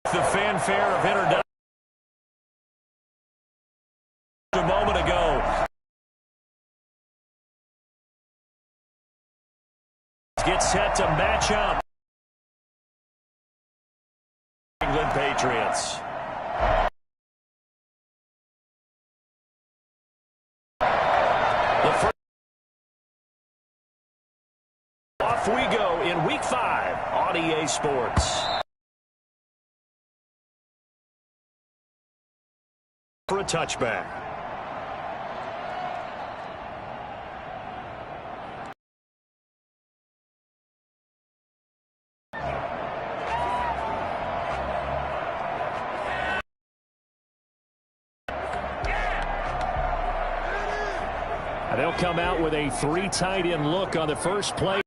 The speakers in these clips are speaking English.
The fanfare of introduction a moment ago. Get set to match up. England Patriots. The first off we go in Week 5 on EA Sports. For a touchback. They'll come out with a 3 tight end look on the first play.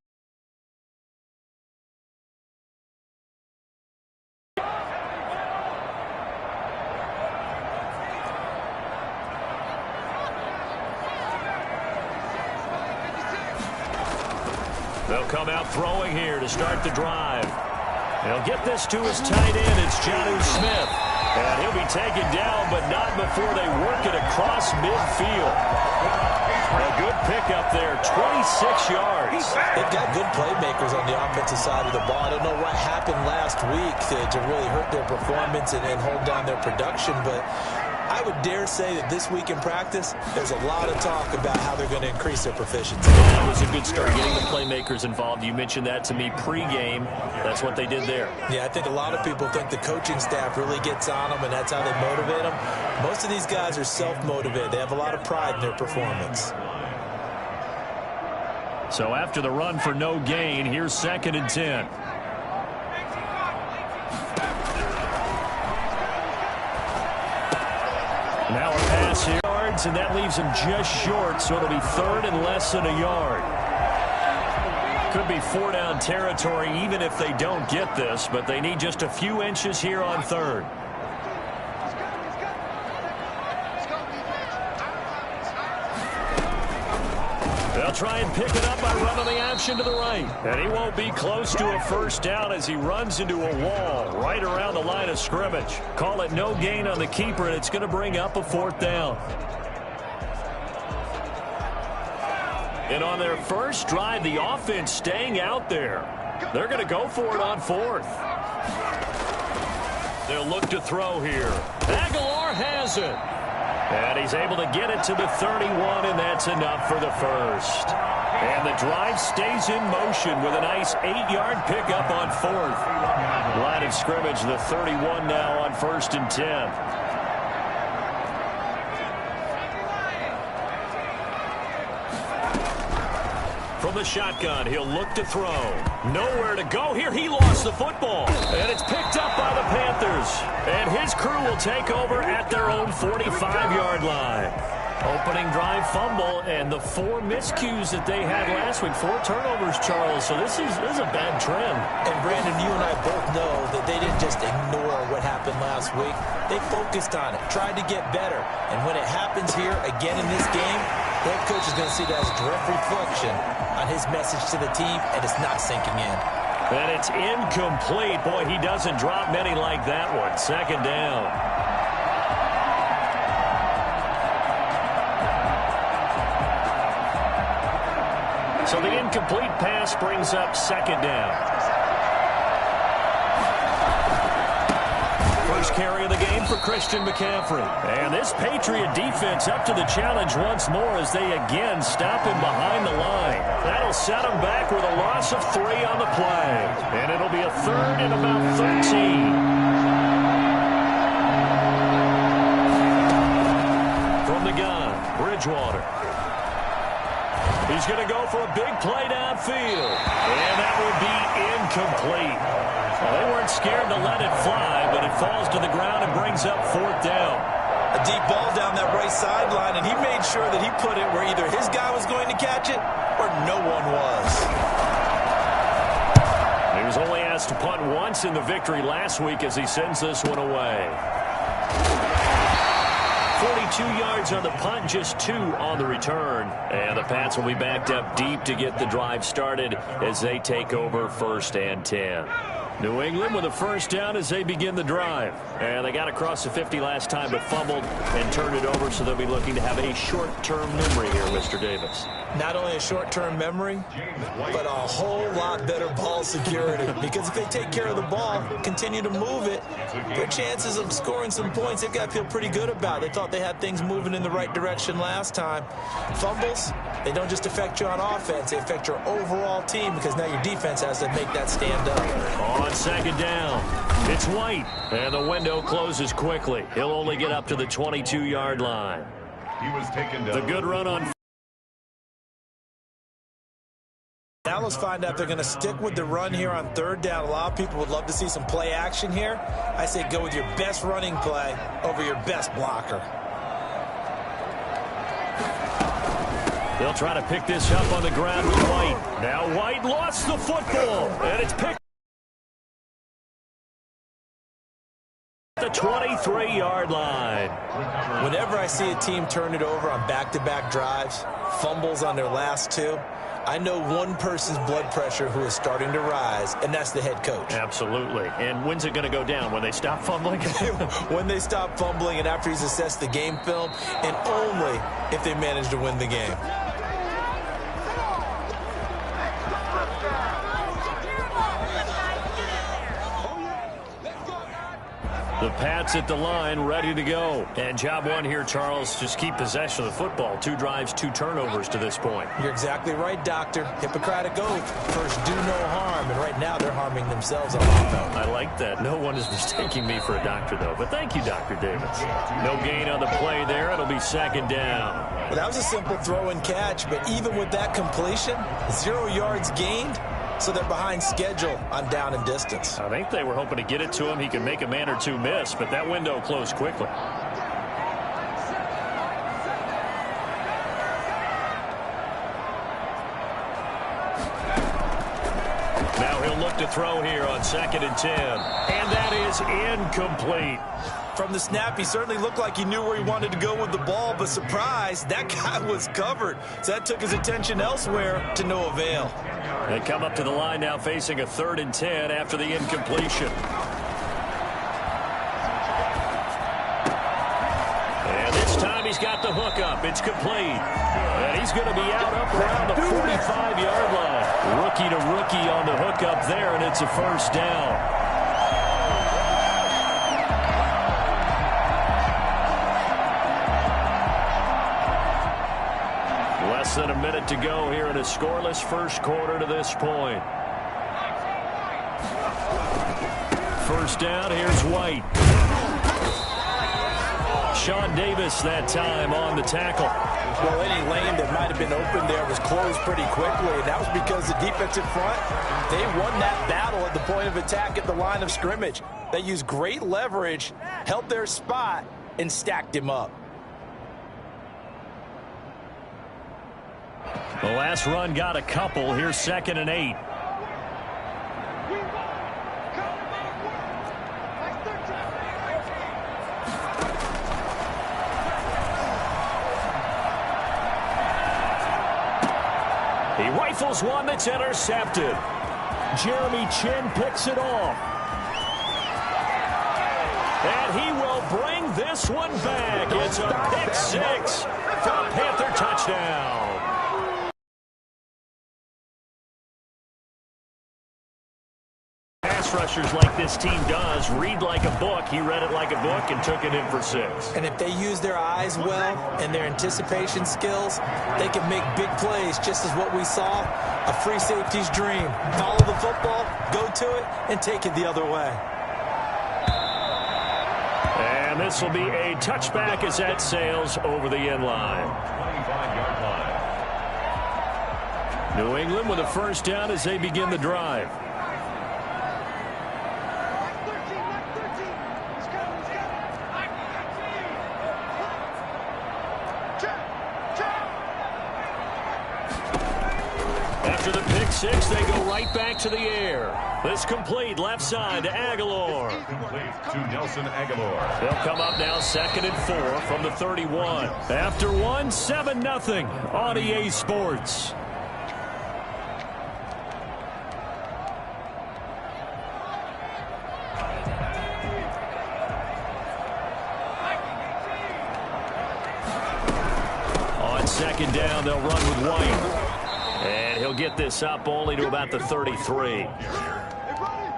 They'll come out throwing here to start the drive. He'll get this to his tight end. It's Jonnu Smith. And he'll be taken down, but not before they work it across midfield. A good pickup there, 26 yards. They've got good playmakers on the offensive side of the ball. I don't know what happened last week to really hurt their performance and hold down their production, but I would dare say that this week in practice, there's a lot of talk about how they're going to increase their proficiency. That was a good start, getting the playmakers involved. You mentioned that to me pregame. That's what they did there. Yeah, I think a lot of people think the coaching staff really gets on them, and that's how they motivate them. Most of these guys are self-motivated. They have a lot of pride in their performance. So after the run for no gain, here's 2nd and 10. Now a pass here, and that leaves him just short, so it'll be 3rd and less than a yard. Could be 4 down territory even if they don't get this, but they need just a few inches here on 3rd. They'll try and pick it up by running the option to the right. And he won't be close to a first down as he runs into a wall right around the line of scrimmage. Call it no gain on the keeper, and it's going to bring up a 4th down. And on their first drive, the offense staying out there. They're going to go for it on 4th. They'll look to throw here. Aguilar has it. And he's able to get it to the 31, and that's enough for the first. And the drive stays in motion with a nice 8-yard pickup on 4th. Line of scrimmage, the 31 now on 1st and 10. From the shotgun, he'll look to throw. Nowhere to go here. He lost the football. And it's picked up by the Panthers. And his crew will take over at their own 45-yard line. Opening drive fumble, and the 4 miscues that they had last week. 4 turnovers, Charles. So this is a bad trend. And, Brandon, you and I both know that they didn't just ignore what happened last week. They focused on it, tried to get better. And when it happens here again in this game, the head coach is going to see that as a direct reflection on his message to the team, and it's not sinking in. And it's incomplete. Boy, he doesn't drop many like that one. 2nd down. So the incomplete pass brings up 2nd down. First carry of the game for Christian McCaffrey. And this Patriot defense up to the challenge once more as they again stop him behind the line. That'll set him back with a loss of 3 on the play. And it'll be a 3rd and about 13. From the gun, Bridgewater. He's going to go for a big play downfield. And that will be incomplete. Well, they weren't scared to let it fly, but it falls to the ground and brings up 4th down. A deep ball down that right sideline, and he made sure that he put it where either his guy was going to catch it or no one was. He was only asked to punt once in the victory last week as he sends this one away. 42 yards on the punt, just 2 on the return. And the Pats will be backed up deep to get the drive started as they take over 1st and 10. New England with a first down as they begin the drive. And they got across the 50 last time but fumbled and turned it over, so they'll be looking to have a short-term memory here, Mr. Davis. Not only a short-term memory, but a whole lot better ball security. Because if they take care of the ball, continue to move it, their chances of scoring some points, they've got to feel pretty good about. They thought they had things moving in the right direction last time. Fumbles, they don't just affect you on offense, they affect your overall team because now your defense has to make that stand up. On second down, it's White, and the window closes quickly. He'll only get up to the 22-yard line. He was taken down. The good run on. Now let's find out if they're going to stick with the run here on third down. A lot of people would love to see some play action here. I say go with your best running play over your best blocker. They'll try to pick this up on the ground with White. Now White lost the football, and it's picked at the 23-yard line. Whenever I see a team turn it over on back-to-back drives, fumbles on their last two, I know one person's blood pressure who is starting to rise, and that's the head coach. Absolutely. And when's it going to go down? When they stop fumbling? When they stop fumbling and after he's assessed the game film, and only if they manage to win the game. The Pats at the line, ready to go. And job one here, Charles, just keep possession of the football. 2 drives, 2 turnovers to this point. You're exactly right, Doctor. Hippocratic oath. First, do no harm. And right now, they're harming themselves on offense. I like that. No one is mistaking me for a doctor, though. But thank you, Dr. Davis. No gain on the play there. It'll be second down. Well, that was a simple throw and catch. But even with that completion, 0 yards gained. So they're behind schedule on down and distance. I think they were hoping to get it to him. He could make a man or two miss, but that window closed quickly. Now he'll look to throw here on 2nd and 10. And that is incomplete. From the snap, he certainly looked like he knew where he wanted to go with the ball, but surprise, that guy was covered. So that took his attention elsewhere to no avail. They come up to the line now facing a 3rd and 10 after the incompletion. And this time he's got the hook up. It's complete. And he's going to be out up around the 45-yard line. Rookie to rookie on the hook up there, and it's a first down. Less than a minute to go here in a scoreless first quarter to this point. First down, here's White. Sean Davis that time on the tackle. Well, any lane that might have been open there was closed pretty quickly, and that was because the defensive front, they won that battle at the point of attack at the line of scrimmage. They used great leverage, held their spot, and stacked him up. The last run got a couple. Here's 2nd and 8. He rifles one that's intercepted. Jeremy Chin picks it off. And he will bring this one back. It's a pick 6 for a Panther touchdown. Rushers like this team does read like a book. He read it like a book and took it in for 6. And if they use their eyes well and their anticipation skills, they can make big plays, just as what we saw, a free safety's dream. Follow the football, go to it, and take it the other way. And this will be a touchback as that sails over the end line. 25-yard line. New England with a first down as they begin the drive. After the pick 6, they go right back to the air. This complete left side to Aguilar. Complete to Nelson Aguilar. They'll come up now 2nd and 4 from the 31. After 1, 7-0 on EA Sports. second down, they'll run with White. And he'll get this up only to about the 33.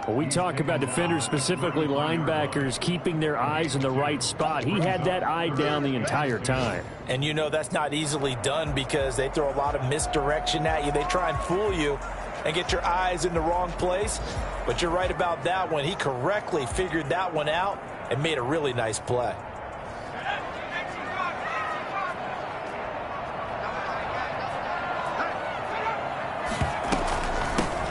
When we talk about defenders, specifically linebackers, keeping their eyes in the right spot, he had that eye down the entire time. And you know that's not easily done because they throw a lot of misdirection at you. They try and fool you and get your eyes in the wrong place. But you're right about that one. He correctly figured that one out and made a really nice play.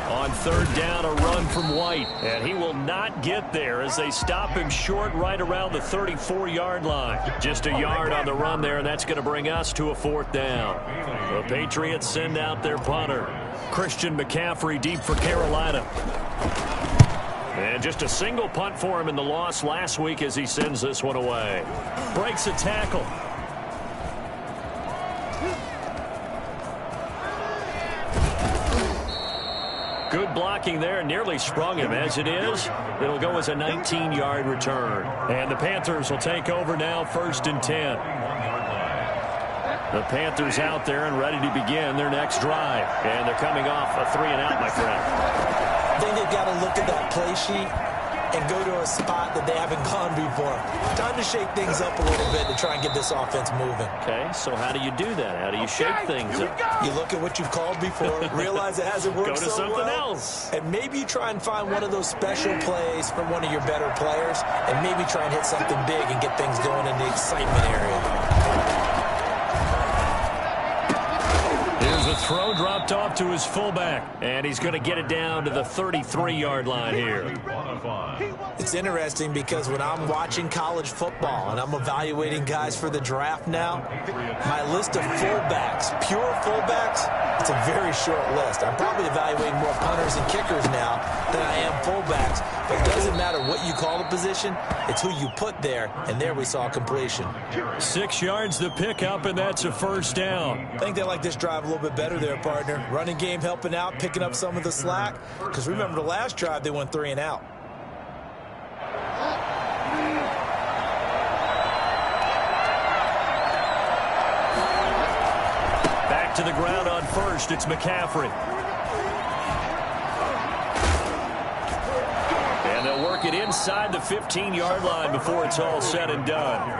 On third down, a run from White. And he will not get there as they stop him short right around the 34-yard line. Just a yard on the run there, and that's going to bring us to a fourth down. The Patriots send out their punter. Christian McCaffrey deep for Carolina. And just a single punt for him in the loss last week as he sends this one away. Breaks a tackle. Good blocking there, nearly sprung him. As it is, it'll go as a 19-yard return. And the Panthers will take over now, 1st and 10. The Panthers out there and ready to begin their next drive. And they're coming off a 3-and-out, my friend. I think they've got to look at that play sheet and go to a spot that they haven't gone before. Time to shake things up a little bit to try and get this offense moving. Okay, so how do you do that? How do you shake things up? You look at what you've called before, realize it hasn't worked Go to so something well, else. and maybe you try and find one of those special plays from one of your better players, and maybe try and hit something big and get things going in the excitement area. Here's a throw dropped off to his fullback, and he's going to get it down to the 33-yard line here. It's interesting because when I'm watching college football and I'm evaluating guys for the draft now, my list of fullbacks, pure fullbacks, it's a very short list. I'm probably evaluating more punters and kickers now than I am fullbacks. But it doesn't matter what you call the position, it's who you put there, and there we saw completion. 6 yards the pickup, and that's a first down. I think they like this drive a little bit better there, partner. Running game helping out, picking up some of the slack. Because remember the last drive, they went 3-and-out. Back to the ground on first, it's McCaffrey. And they'll work it inside the 15-yard line before it's all said and done.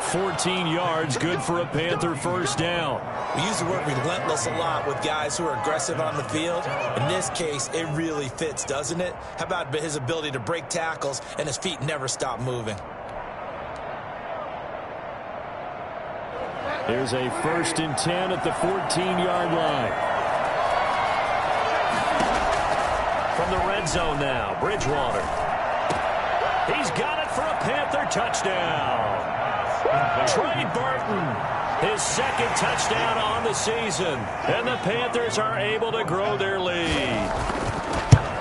14 yards, good for a Panther first down. We use the word relentless a lot with guys who are aggressive on the field. In this case, it really fits, doesn't it? How about his ability to break tackles and his feet never stop moving? Here's a 1st and 10 at the 14-yard line. From the red zone now, Bridgewater. He's got it for a Panther touchdown. Trey Burton, his second touchdown on the season. And the Panthers are able to grow their lead.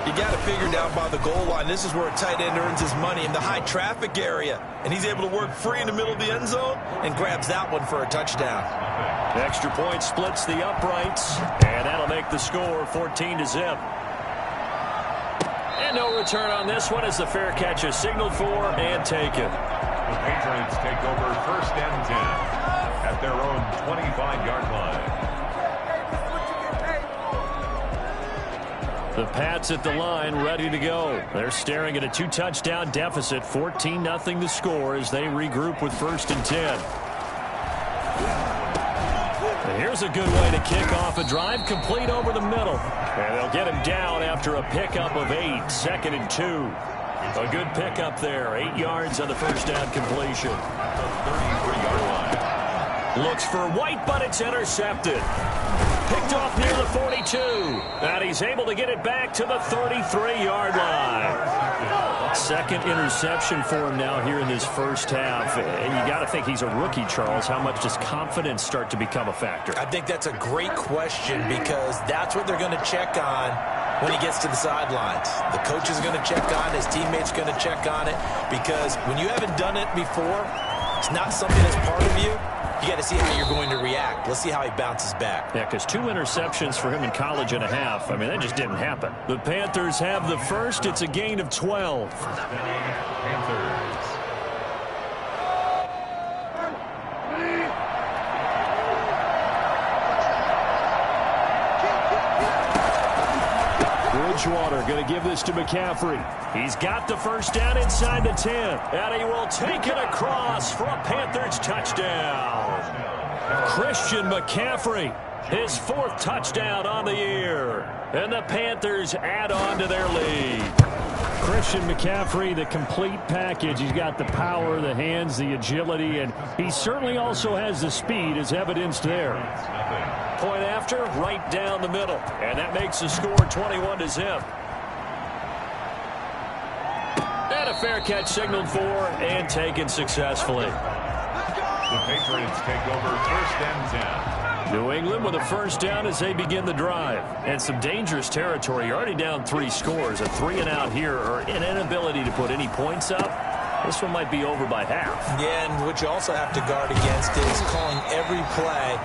You got to figure down by the goal line. This is where a tight end earns his money in the high traffic area. And he's able to work free in the middle of the end zone and grabs that one for a touchdown. Extra point splits the uprights. And that'll make the score 14-0. And no return on this one as the fair catch is signaled for and taken. The Patriots take over 1st and 10 at their own 25-yard line. The Pats at the line ready to go. They're staring at a 2-touchdown deficit, 14-0 the score as they regroup with 1st and 10. And here's a good way to kick off a drive, complete over the middle. And they'll get him down after a pickup of 8, 2nd and 2. A good pickup there, 8 yards on the first down completion. 33-yard line. Looks for White, but it's intercepted. Picked off near the 42. And he's able to get it back to the 33-yard line. Second interception for him now here in this first half. And you got to think he's a rookie, Charles. How much does confidence start to become a factor? I think that's a great question because that's what they're going to check on when he gets to the sidelines. The coach is going to check on it. His teammates going to check on it because when you haven't done it before, it's not something that's part of you. You got to see how you're going to react. Let's see how he bounces back. Yeah, because 2 interceptions for him in college and a half. I mean, that just didn't happen. The Panthers have the first. It's a gain of 12. Panthers. Bridgewater going to give this to McCaffrey. He's got the first down inside the 10. And he will take it across for a Panthers touchdown. Christian McCaffrey, his 4th touchdown on the year. And the Panthers add on to their lead. Christian McCaffrey, the complete package. He's got the power, the hands, the agility, and he certainly also has the speed as evidenced there. Point after, right down the middle. And that makes the score 21-0. And a fair catch signaled for and taken successfully. The Patriots take over 1st and 10. New England with a first down as they begin the drive. And some dangerous territory. You're already down 3 scores. A 3-and-out here or an inability to put any points up. This one might be over by half. Yeah, and what you also have to guard against is calling every play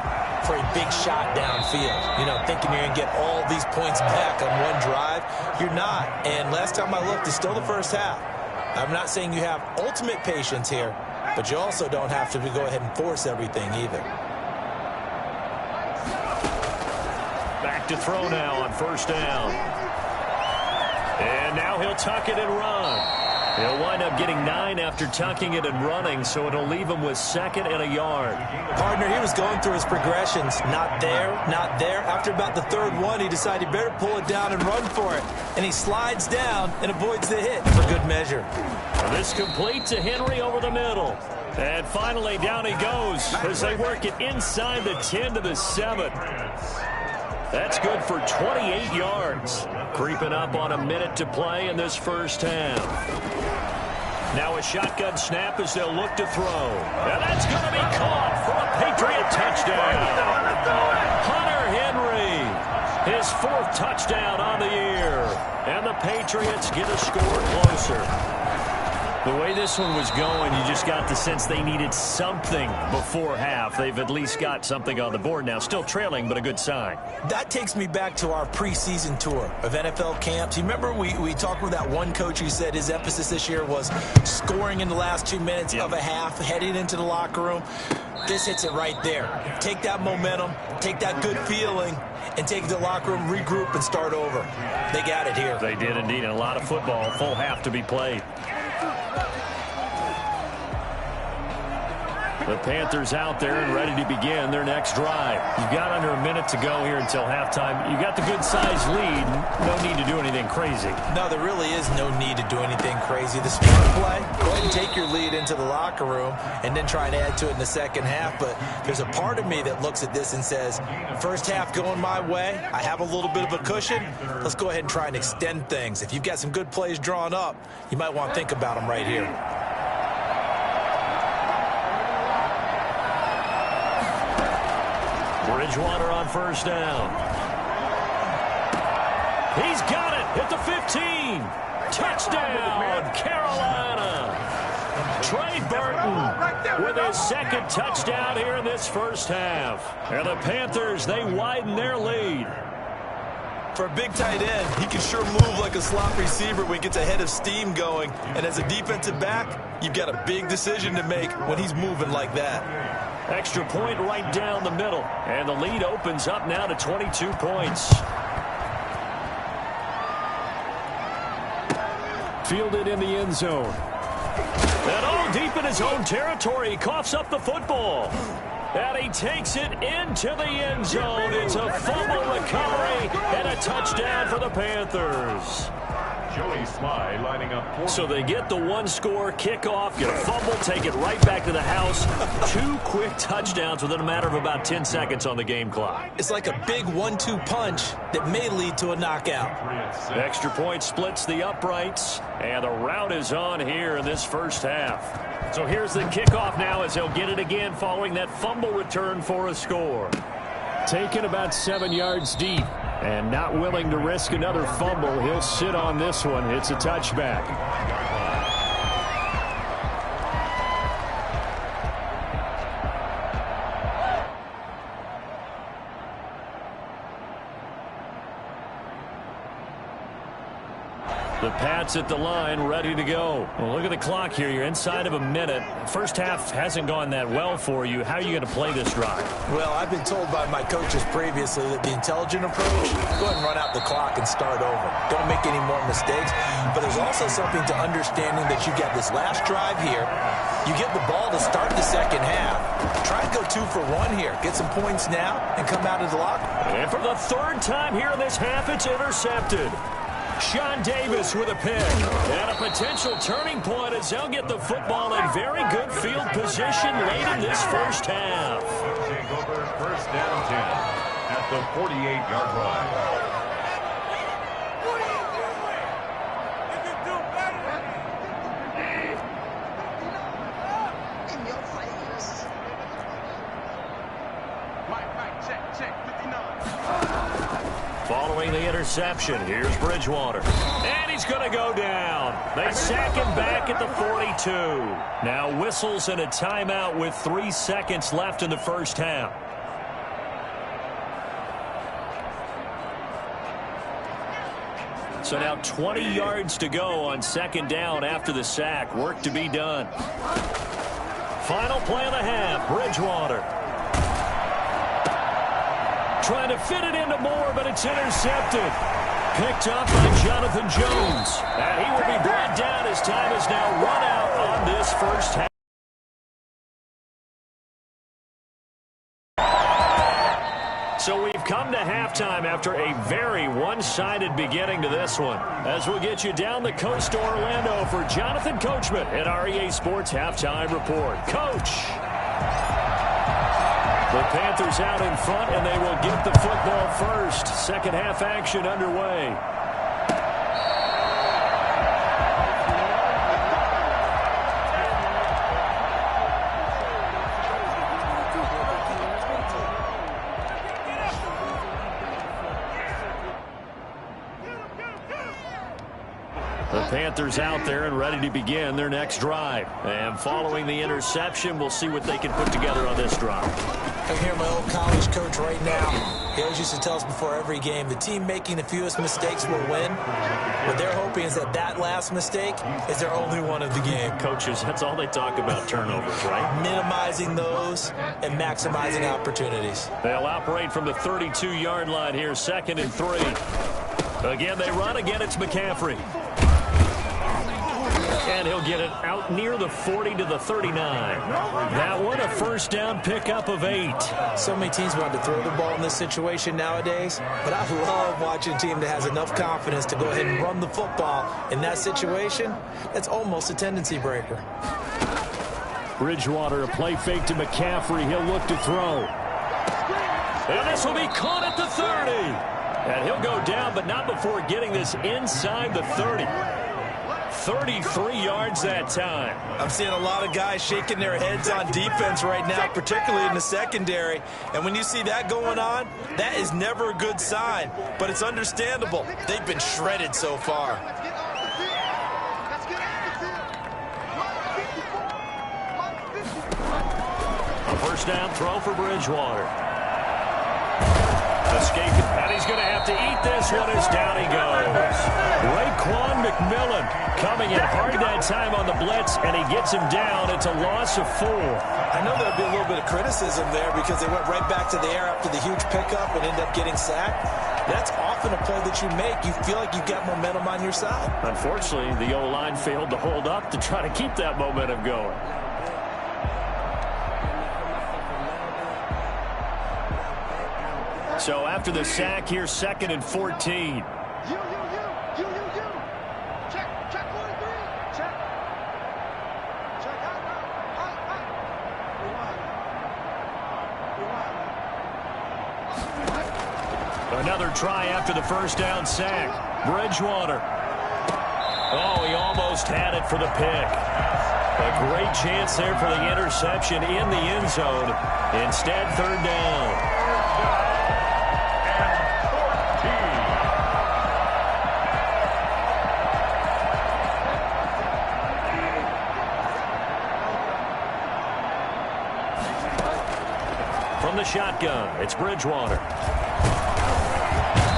for a big shot downfield. You know, thinking you're going to get all these points back on one drive. You're not. And last time I looked, it's still the first half. I'm not saying you have ultimate patience here, but you also don't have to go ahead and force everything either. Back to throw now on first down. And now he'll tuck it and run. He'll wind up getting 9 after tucking it and running, so it'll leave him with 2nd and a yard. Partner, he was going through his progressions. Not there, not there. After about the 3rd one, he decided he better pull it down and run for it. And he slides down and avoids the hit for good measure. And this complete to Henry over the middle. And finally, down he goes as they work it inside the 10 to the 7. That's good for 28 yards. Creeping up on a minute to play in this first half. Now a shotgun snap as they'll look to throw. And that's going to be caught for a Patriot touchdown. Hunter Henry, his 4th touchdown on the year. And the Patriots get a score closer. The way this one was going, you just got the sense they needed something before half. They've at least got something on the board now. Still trailing, but a good sign. That takes me back to our preseason tour of NFL camps. You remember we talked with that one coach who said his emphasis this year was scoring in the last 2 minutes of a half, heading into the locker room. This hits it right there. Take that momentum, take that good feeling, and take it to the locker room, regroup, and start over. They got it here. They did indeed, and a lot of football, full half to be played. The Panthers out there and ready to begin their next drive. You've got under a minute to go here until halftime. You got the good-sized lead. No need to do anything crazy. No, there really is no need to do anything crazy. The smart play, go ahead and take your lead into the locker room and then try and add to it in the second half. But there's a part of me that looks at this and says, first half going my way. I have a little bit of a cushion. Let's go ahead and try and extend things. If you've got some good plays drawn up, you might want to think about them right here. Bridgewater on first down. He's got it at the 15. Touchdown, Carolina. Trey Burton with his 2nd touchdown here in this first half. And the Panthers, they widen their lead. For a big tight end, he can sure move like a slot receiver when he gets a head of steam going. And as a defensive back, you've got a big decision to make when he's moving like that. Extra point right down the middle. And the lead opens up now to 22 points. Fielded in the end zone. And all deep in his own territory, he coughs up the football. And he takes it into the end zone. It's a fumble recovery and a touchdown for the Panthers. Joey Sly lining up for. So they get the 1-score kickoff, get a fumble, take it right back to the house. 2 quick touchdowns within a matter of about 10 seconds on the game clock. It's like a big 1-2 punch that may lead to a knockout. Extra point splits the uprights, and the rout is on here in this first half. So here's the kickoff now as he'll get it again following that fumble return for a score. Taken about 7 yards deep. And not willing to risk another fumble. He'll sit on this one. It's a touchback. The Pats at the line, ready to go. Well, look at the clock here. You're inside of a minute. First half hasn't gone that well for you. How are you going to play this drive? Well, I've been told by my coaches previously that the intelligent approach, go ahead and run out the clock and start over. Don't make any more mistakes. But there's also something to understanding that you get this last drive here. You get the ball to start the second half. Try and go 2 for 1 here. Get some points now and come out of the locker. And for the third time here in this half, it's intercepted. Sean Davis with a pick. And a potential turning point as they'll get the football in very good field position late in this first half. Take over first down 10 at the 48-yard line. Following the interception, here's Bridgewater. And he's going to go down. They sack him back at the 42. Now whistles and a timeout with 3 seconds left in the first half. So now 20 yards to go on second down after the sack. Work to be done. Final play of the half, Bridgewater. Trying to fit it into Moore, but it's intercepted. Picked up by Jonathan Jones. And he will be brought down as time is now run out on this first half. So we've come to halftime after a very one-sided beginning to this one. As we'll get you down the coast to Orlando for Jonathan Coachman at REA Sports Halftime Report. Coach! The Panthers out in front, and they will get the football first. Second half action underway. The Panthers out there and ready to begin their next drive. And following the interception, we'll see what they can put together on this drive. I hear my old college coach right now. He always used to tell us before every game, the team making the fewest mistakes will win. What they're hoping is that last mistake is their only one of the game. Coaches, that's all they talk about, turnovers, right? Minimizing those and maximizing opportunities. They'll operate from the 32-yard line here, 2nd and 3. Again, they run. Again, it's McCaffrey. And he'll get it out near the 40 to the 39. That one a first down pickup of 8. So many teams want to throw the ball in this situation nowadays, but I love watching a team that has enough confidence to go ahead and run the football in that situation. That's almost a tendency breaker. Bridgewater, a play fake to McCaffrey. He'll look to throw. And this will be caught at the 30. And he'll go down, but not before getting this inside the 30. 33 yards that time. I'm seeing a lot of guys shaking their heads on defense right now, particularly in the secondary. And when you see that going on, that is never a good sign. But it's understandable. They've been shredded so far. A first down throw for Bridgewater. Escaping, and he's going to have to eat this one as down he goes. Raekwon McMillan coming in hard that time on the blitz, and he gets him down. It's a loss of 4. I know there'll be a little bit of criticism there because they went right back to the air after the huge pickup and ended up getting sacked. That's often a play that you make. You feel like you've got momentum on your side. Unfortunately, the O-line failed to hold up to try to keep that momentum going. So after the sack here, 2nd and 14. Another try after the first down sack. Bridgewater. Oh, he almost had it for the pick. A great chance there for the interception in the end zone. Instead, 3rd down. From the shotgun, it's Bridgewater.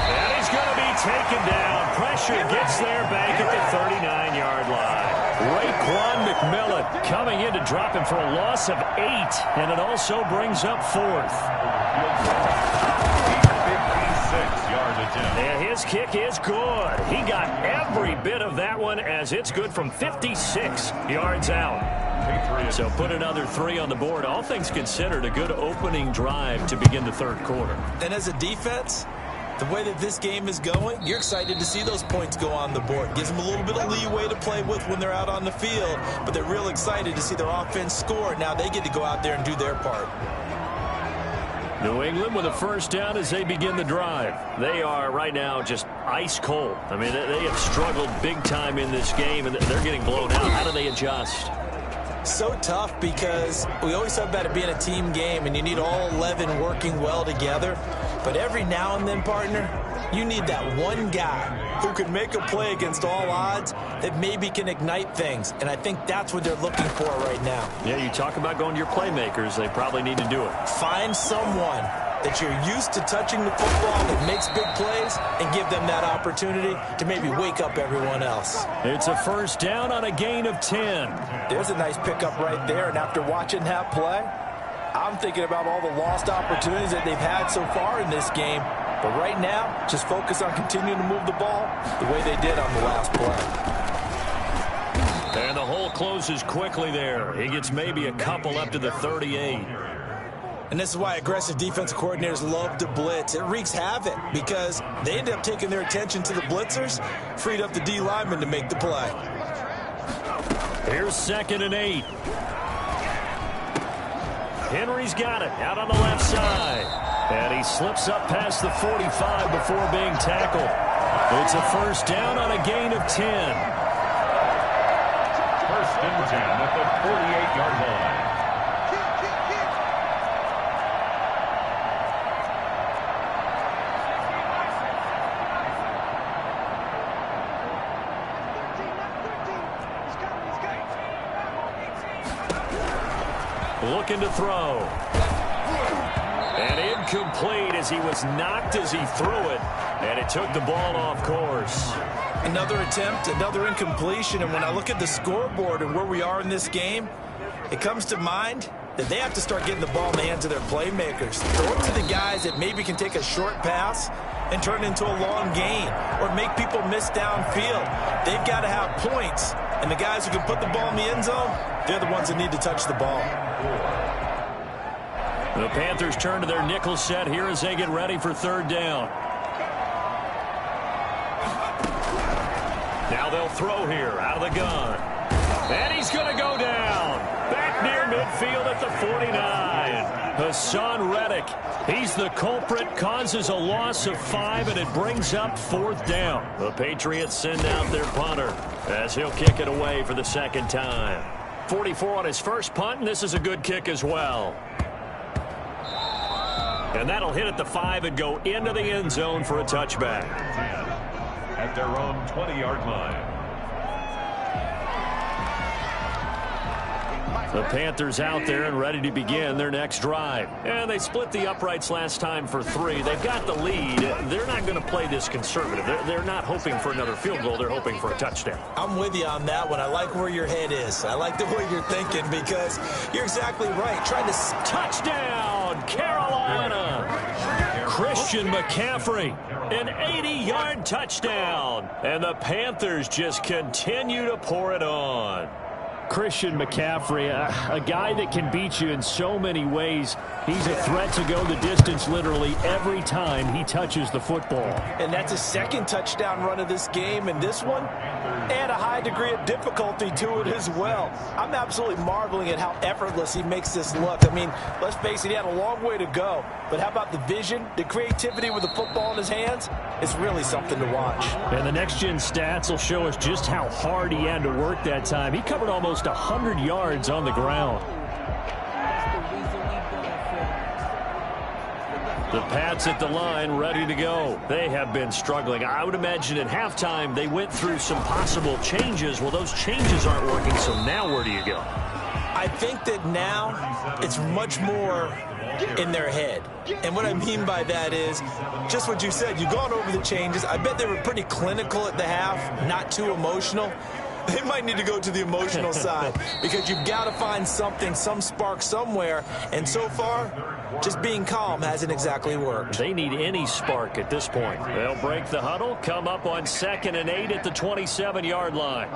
And he's going to be taken down. Pressure gets there back at the 39-yard line. Raekwon McMillan coming in to drop him for a loss of 8, and it also brings up 4th. 56-yard attempt. And his kick is good. He got every bit of that one as it's good from 56 yards out. So put another 3 on the board. All things considered, a good opening drive to begin the third quarter. And as a defense, the way that this game is going, you're excited to see those points go on the board. Gives them a little bit of leeway to play with when they're out on the field, but they're real excited to see their offense score. Now they get to go out there and do their part. New England with a first down as they begin the drive. They are right now just ice cold. I mean, they have struggled big time in this game, and they're getting blown out. How do they adjust? So tough because we always talk about it being a team game, and you need all 11 working well together. But every now and then, partner, you need that one guy who can make a play against all odds that maybe can ignite things. And I think that's what they're looking for right now. Yeah, you talk about going to your playmakers. They probably need to do it. Find someone that you're used to touching the football that makes big plays and give them that opportunity to maybe wake up everyone else. It's a first down on a gain of 10. There's a nice pickup right there, and after watching that play, I'm thinking about all the lost opportunities that they've had so far in this game. But right now, just focus on continuing to move the ball the way they did on the last play. And the hole closes quickly there. He gets maybe a couple up to the 38. And this is why aggressive defensive coordinators love to blitz. It wreaks havoc because they end up taking their attention to the blitzers, freed up the D lineman to make the play. Here's 2nd and 8. Henry's got it out on the left side. And he slips up past the 45 before being tackled. It's a first down on a gain of 10. 1st and 10 at the 48-yard line. Looking to throw. And incomplete as he was knocked as he threw it. And it took the ball off course. Another attempt, another incompletion. And when I look at the scoreboard and where we are in this game, it comes to mind that they have to start getting the ball in the hands of their playmakers. Throw it to the guys that maybe can take a short pass and turn it into a long gain or make people miss downfield. They've got to have points. And the guys who can put the ball in the end zone, they're the ones that need to touch the ball. The Panthers turn to their nickel set here as they get ready for 3rd down. Now they'll throw here out of the gun. And he's going to go down. Back near midfield at the 49. Hassan Reddick. He's the culprit, causes a loss of 5, and it brings up 4th down. The Patriots send out their punter as he'll kick it away for the 2nd time. 44 on his first punt, and this is a good kick as well. And that'll hit at the 5 and go into the end zone for a touchback. At their own 20-yard line. The Panthers out there and ready to begin their next drive. And they split the uprights last time for 3. They've got the lead. They're not going to play this conservative. They're not hoping for another field goal. They're hoping for a touchdown. I'm with you on that one. I like where your head is. I like the way you're thinking because you're exactly right. Trying to... Touchdown, Carolina! Christian McCaffrey, an 80-yard touchdown. And the Panthers just continue to pour it on. Christian McCaffrey, a guy that can beat you in so many ways. He's a threat to go the distance literally every time he touches the football. And that's his 2nd touchdown run of this game, and this one add a high degree of difficulty to it as well. I'm absolutely marveling at how effortless he makes this look. I mean, let's face it, he had a long way to go. But how about the vision, the creativity with the football in his hands? It's really something to watch. And the next-gen stats will show us just how hard he had to work that time. He covered almost 100 yards on the ground. The Pats at the line, ready to go. They have been struggling. I would imagine at halftime they went through some possible changes. Well, those changes aren't working, so now where do you go? I I think that now it's much more in their head. And what I mean by that is just what you said. You've gone over the changes. I bet they were pretty clinical at the half, not too emotional. They might need to go to the emotional side because you've got to find something, some spark somewhere. And so far, just being calm hasn't exactly worked. They need any spark at this point. They'll break the huddle, come up on 2nd and 8 at the 27-yard line.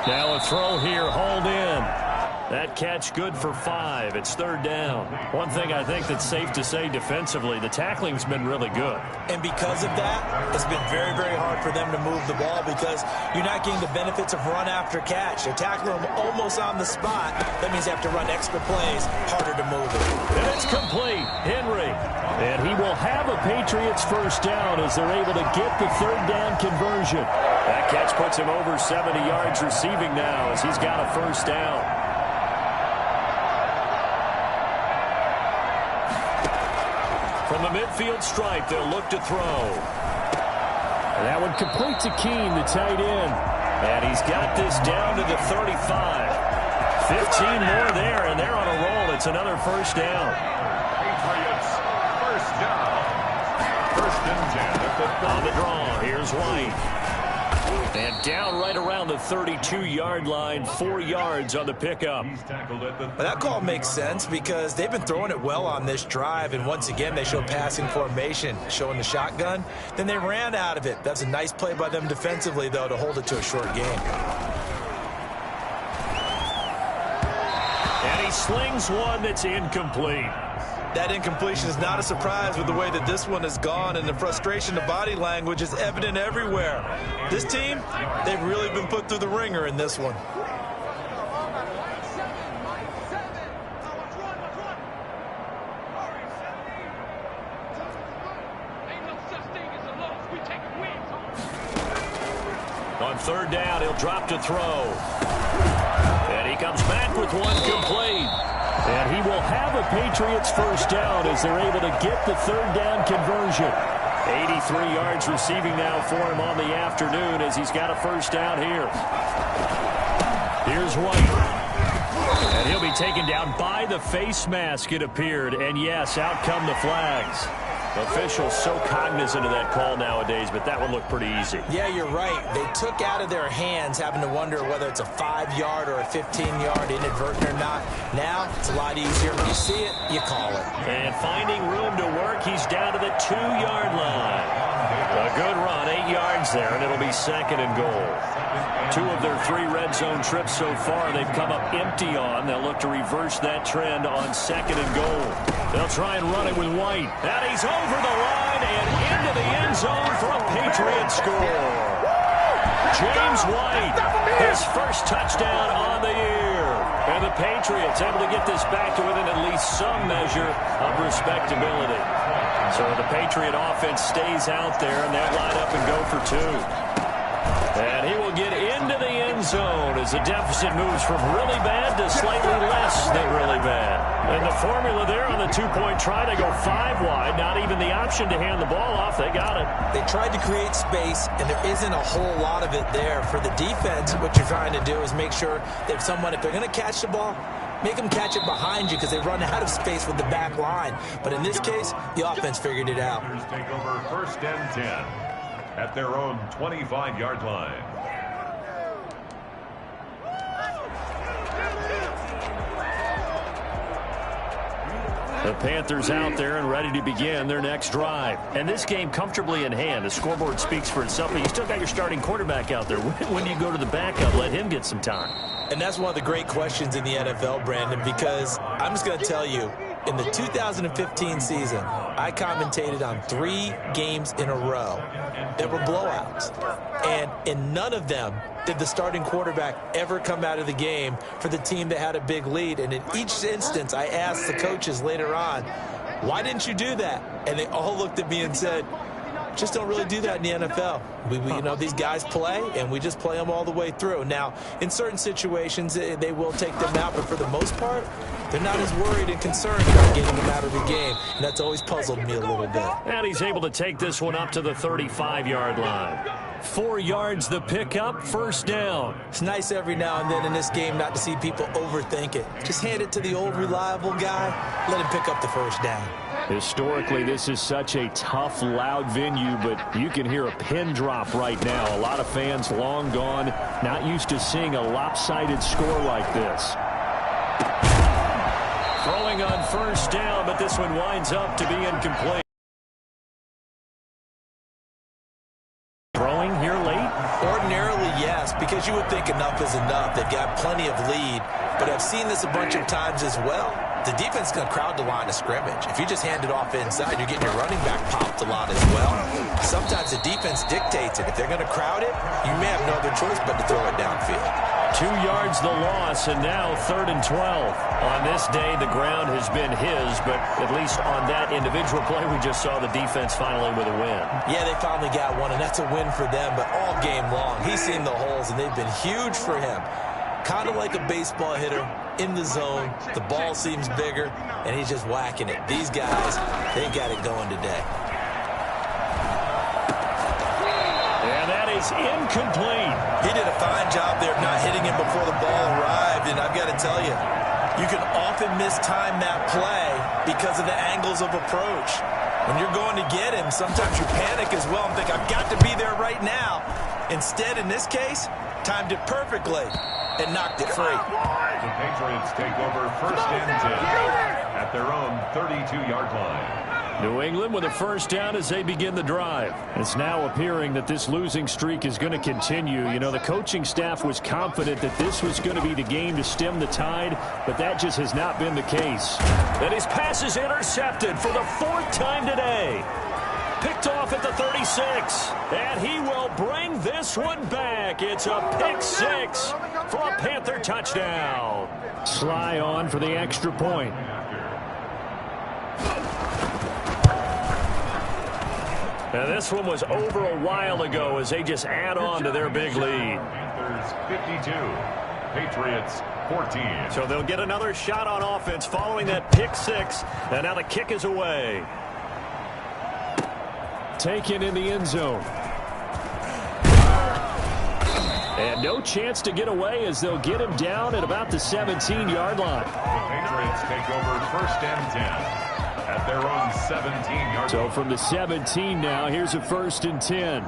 Now a throw here, hauled in. That catch good for 5. It's 3rd down. One thing I think that's safe to say defensively, the tackling's been really good. And because of that, it's been very, very hard for them to move the ball because you're not getting the benefits of run after catch. They're tackling them almost on the spot. That means they have to run extra plays, harder to move it. And it's complete. Henry. And he will have a Patriots first down as they're able to get the 3rd down conversion. That catch puts him over 70 yards receiving now as he's got a first down. From the midfield stripe, they'll look to throw. And that one complete to Keene, the tight end. And he's got this down to the 35. 15 more there, and they're on a roll. It's another first down. Patriots, first down. 1st and 10 at the 30. On the draw, here's White. And down right around the 32-yard line, 4 yards on the pickup. That call makes sense because they've been throwing it well on this drive, and once again they show passing formation, showing the shotgun. Then they ran out of it. That's a nice play by them defensively, though, to hold it to a short game. And he slings one that's incomplete. That incompletion is not a surprise with the way that this one has gone, and the frustration, the body language is evident everywhere. This team, they've really been put through the ringer in this one. On 3rd down, he'll drop to throw. And he comes back with one complete. And he will have a Patriots first down as they're able to get the 3rd down conversion. 83 yards receiving now for him on the afternoon as he's got a first down here. Here's White. And he'll be taken down by the face mask, it appeared. And yes, out come the flags. Officials so cognizant of that call nowadays, but that one looked pretty easy. Yeah, you're right. They took out of their hands having to wonder whether it's a 5-yard or a 15-yard inadvertent or not. Now, it's a lot easier. When you see it, you call it. And finding room to work, he's down to the 2-yard line. A good run, 8 yards there, and it'll be 2nd and goal. 2 of their 3 red zone trips so far, they've come up empty on. They'll look to reverse that trend on 2nd and goal. They'll try and run it with White. And he's over the line and into the end zone for a Patriots score. James White, his first touchdown on the year. And the Patriots able to get this back to within at least some measure of respectability. So the Patriot offense stays out there, and they'll line up and go for 2. And he will get into the end zone as the deficit moves from really bad to slightly less than really bad. And the formula there on the 2-point try, they go 5 wide. Not even the option to hand the ball off. They got it. They tried to create space, and there isn't a whole lot of it there. For the defense, what you're trying to do is make sure that if they're going to catch the ball, make them catch it behind you because they run out of space with the back line. But in this case, the offense figured it out. Take over 1st and 10 at their own 25-yard line. The Panthers out there and ready to begin their next drive. And this game comfortably in hand. The scoreboard speaks for itself, but you still got your starting quarterback out there. When do you go to the backup? Let him get some time. And that's one of the great questions in the NFL, Brandon, because I'm just going to tell you, in the 2015 season, I commentated on 3 games in a row that were blowouts. And in none of them did the starting quarterback ever come out of the game for the team that had a big lead. And in each instance, I asked the coaches later on, why didn't you do that? And they all looked at me and said, just don't really do that in the NFL. You know, these guys play, and we just play them all the way through. Now, in certain situations, they will take them out, but for the most part, they're not as worried and concerned about getting them out of the game, and that's always puzzled me a little bit. And he's able to take this one up to the 35-yard line. 4 yards the pickup, first down. It's nice every now and then in this game not to see people overthink it. Just hand it to the old reliable guy, let him pick up the first down. Historically, this is such a tough, loud venue, but you can hear a pin drop right now. A lot of fans long gone, not used to seeing a lopsided score like this. Throwing on first down, but this one winds up to be incomplete. Throwing here late? Ordinarily, yes, because you would think enough is enough. They've got plenty of lead, but I've seen this a bunch of times as well. The defense is going to crowd the line of scrimmage. If you just hand it off inside, you're getting your running back popped a lot as well. Sometimes the defense dictates it. If they're going to crowd it, you may have no other choice but to throw it downfield. 2 yards the loss, and now 3rd and 12. On this day, the ground has been his, but at least on that individual play, we just saw the defense finally with a win. Yeah, they finally got one, and that's a win for them, but all game long, he's seen the holes, and they've been huge for him. Kind of like a baseball hitter in the zone. The ball seems bigger, and he's just whacking it. These guys, they got it going today. And that is incomplete. He did a fine job there of not hitting him before the ball arrived, and I've got to tell you, you can often mistime that play because of the angles of approach. When you're going to get him, sometimes you panic as well and think, I've got to be there right now. Instead, in this case, timed it perfectly and knocked it free. The Patriots take over 1st and 10 at their own 32-yard line. New England with a first down as they begin the drive. It's now appearing that this losing streak is going to continue. You know, the coaching staff was confident that this was going to be the game to stem the tide, but that just has not been the case. And his pass is intercepted for the 4th time today. Picked off at the 36, and he will bring this one back. It's a pick 6 for a Panther touchdown. Sly on for the extra point. And this one was over a while ago as they just add on to their big lead. Panthers 52, Patriots 14. So they'll get another shot on offense following that pick 6, and now the kick is away. Taken in the end zone. And no chance to get away as they'll get him down at about the 17-yard line. The Patriots take over 1st and 10 at their own 17-yard line. So from the 17 now, here's a 1st and 10.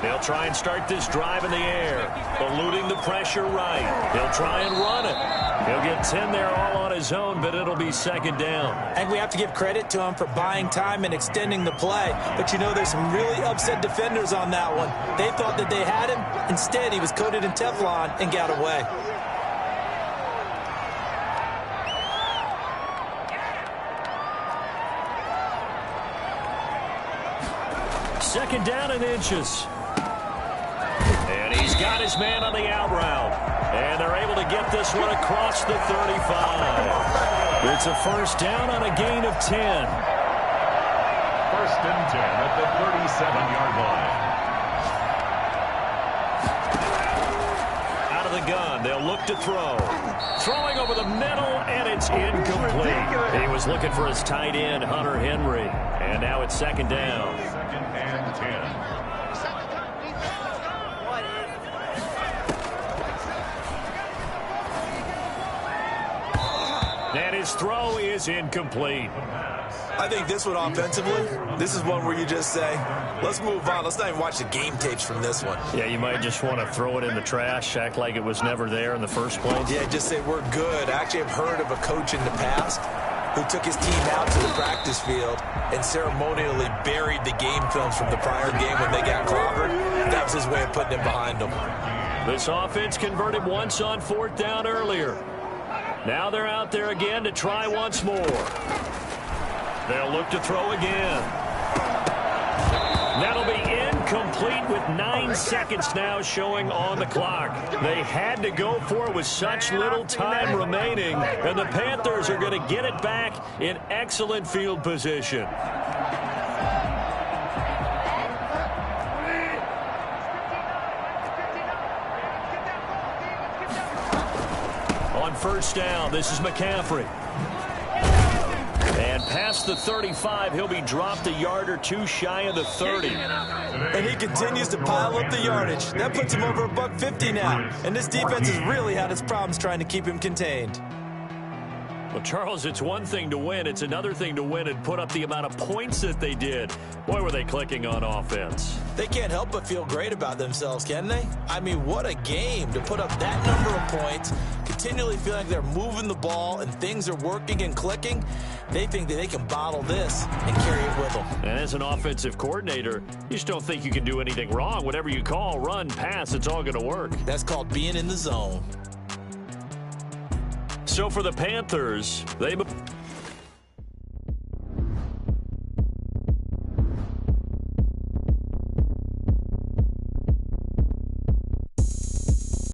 They'll try and start this drive in the air, eluding the pressure right. He'll try and run it. He'll get 10 there all on his own, but it'll be 2nd down. And we have to give credit to him for buying time and extending the play. But you know, there's some really upset defenders on that one. They thought that they had him. Instead, he was coated in Teflon and got away. Second down and inches. And he's got his man on the out route. And they're able to get this one across the 35. It's a first down on a gain of 10. 1st and 10 at the 37-yard line. Out of the gun, they'll look to throw. Throwing over the middle, and it's incomplete. He was looking for his tight end, Hunter Henry. And now it's 2nd down. 2nd and 10. And his throw is incomplete. I think this one offensively, this is one where you just say, let's move on. Let's not even watch the game tapes from this one. Yeah, you might just want to throw it in the trash, act like it was never there in the first place. Yeah, just say we're good. I actually have heard of a coach in the past who took his team out to the practice field and ceremonially buried the game films from the prior game when they got clobbered. That was his way of putting it behind them. This offense converted once on 4th down earlier. Now they're out there again to try once more. They'll look to throw again. That'll be incomplete with 9 seconds now showing on the clock. They had to go for it with such little time remaining, and the Panthers are going to get it back in excellent field position. On first down, this is McCaffrey. And pass past the 35. He'll be dropped a yard or two shy of the 30. And he continues to pile up the yardage. That puts him over $150 now. And this defense has really had its problems trying to keep him contained. Well, Charles, it's one thing to win. It's another thing to win and put up the amount of points that they did. Boy, were they clicking on offense. They can't help but feel great about themselves, can they? I mean, what a game to put up that number of points, continually feeling like they're moving the ball and things are working and clicking. They think that they can bottle this and carry it with them. And as an offensive coordinator, you just don't think you can do anything wrong. Whatever you call, run, pass, it's all going to work. That's called being in the zone. So for the Panthers, they